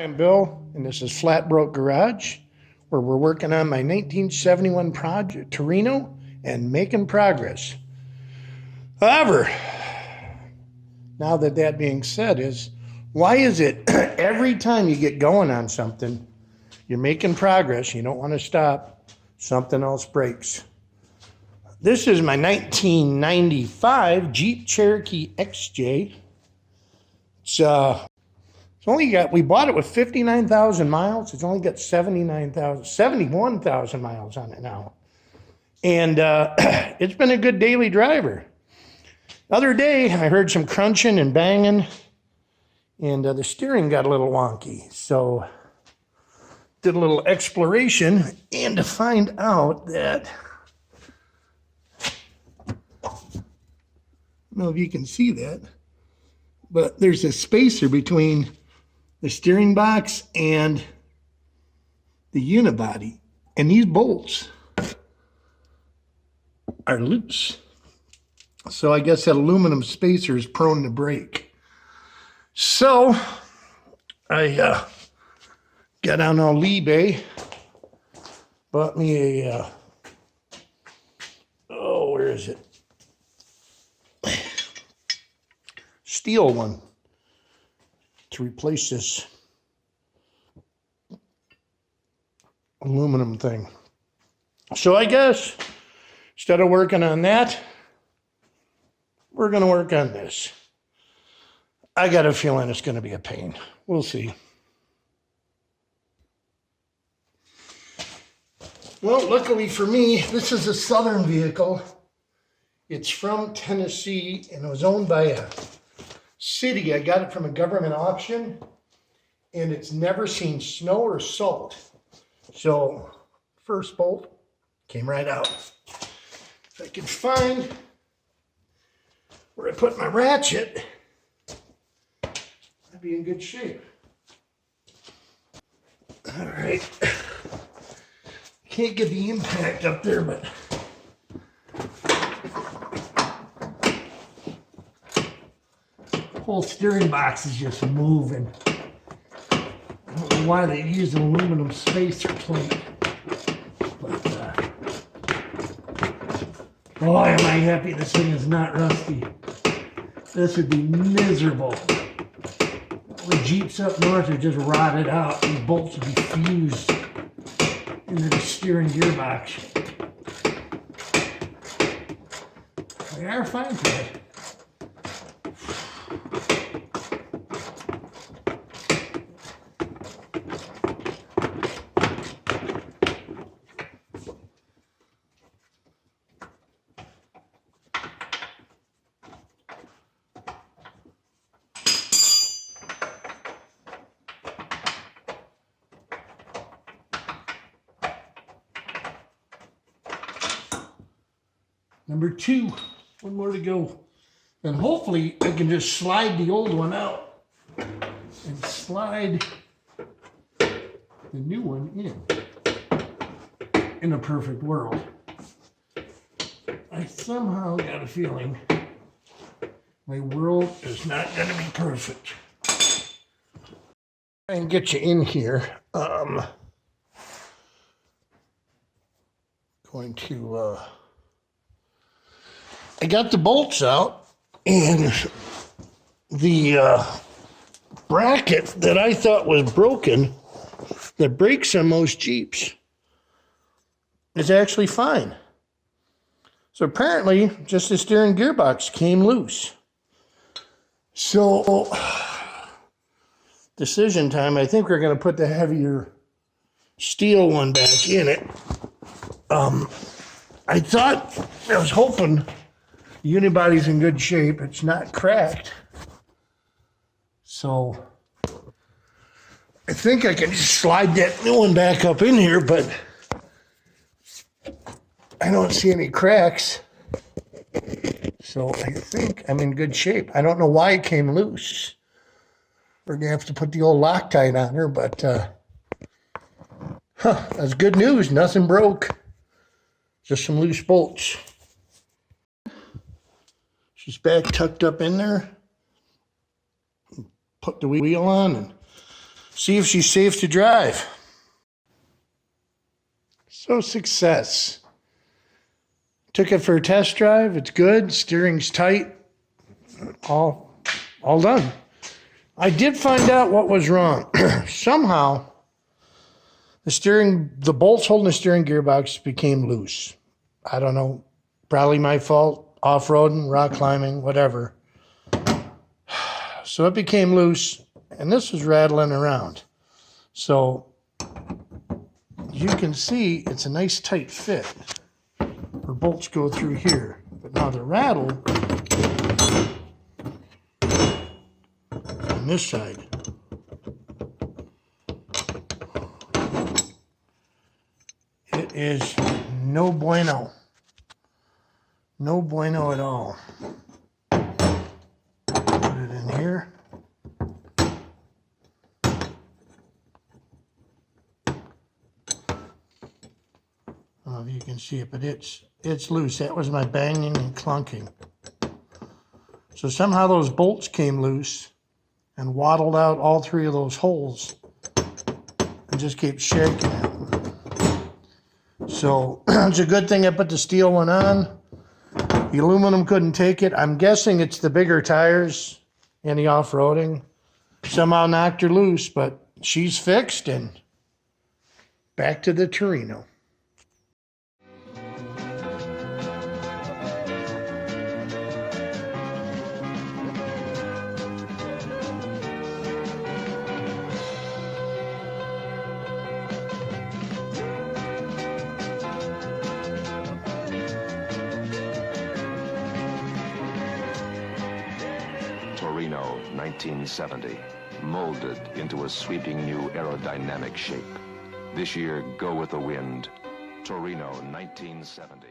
I'm Bill, and this is FlatBroke Garage, where we're working on my 1971 project, Torino, and making progress. However, now that being said, why is it every time you get going on something, you're making progress, you don't want to stop, something else breaks? This is my 1995 Jeep Cherokee XJ. We bought it with 59,000 miles. It's only got 71,000 miles on it now. And it's been a good daily driver. The other day, I heard some crunching and banging, and the steering got a little wonky. So did a little exploration, and to find out that, I don't know if you can see that, but there's a spacer between the steering box and the unibody, and these bolts are loose. So I guess that aluminum spacer is prone to break. So I got on eBay, bought me a where is it? Steel one to replace this aluminum thing. So I guess instead of working on that, we're going to work on this. I got a feeling it's going to be a pain. We'll see. Well, luckily for me, this is a Southern vehicle. It's from Tennessee, and it was owned by a city. I got it from a government auction, and it's never seen snow or salt. So, first bolt came right out. If I can find where I put my ratchet, I'd be in good shape. All right. Can't get the impact up there, but the whole steering box is just moving. I don't know why they use an aluminum spacer plate, but boy, am I happy this thing is not rusty. This would be miserable. The Jeeps up north are just rotted out. These bolts would be fused into the steering gearbox. They are fine for it. Number 2, one more to go. And hopefully I can just slide the old one out and slide the new one in a perfect world. I somehow got a feeling my world is not going to be perfect. Try and get you in here. Going to I got the bolts out, and the bracket that I thought was broken, that breaks on most Jeeps, is actually fine. So apparently, just the steering gearbox came loose. So, decision time. I think we're going to put the heavier steel one back in it. I was hoping the unibody's in good shape. It's not cracked. So I think I can just slide that new one back up in here, but I don't see any cracks. So I think I'm in good shape. I don't know why it came loose. We're going to have to put the old Loctite on her, but that's good news. Nothing broke. Just some loose bolts. She's back tucked up in there. Put the wheel on and see if she's safe to drive. So success. Took it for a test drive. It's good. Steering's tight. All done. I did find out what was wrong. Somehow, the bolts holding the steering gearbox became loose. I don't know. Probably my fault. Off-roading, rock climbing, whatever. So it became loose, and this was rattling around. So you can see it's a nice tight fit. Her bolts go through here, but now the rattle on this side. It is no bueno. No bueno at all. Put it in here. I don't know if you can see it, but it's loose. That was my banging and clunking. So somehow those bolts came loose and waddled out all three of those holes and just kept shaking it. So it's a good thing I put the steel one on. The aluminum couldn't take it. I'm guessing it's the bigger tires and the off-roading. Somehow knocked her loose, but she's fixed and back to the Torino. Torino, 1970, molded into a sweeping new aerodynamic shape. This year, go with the wind. Torino, 1970.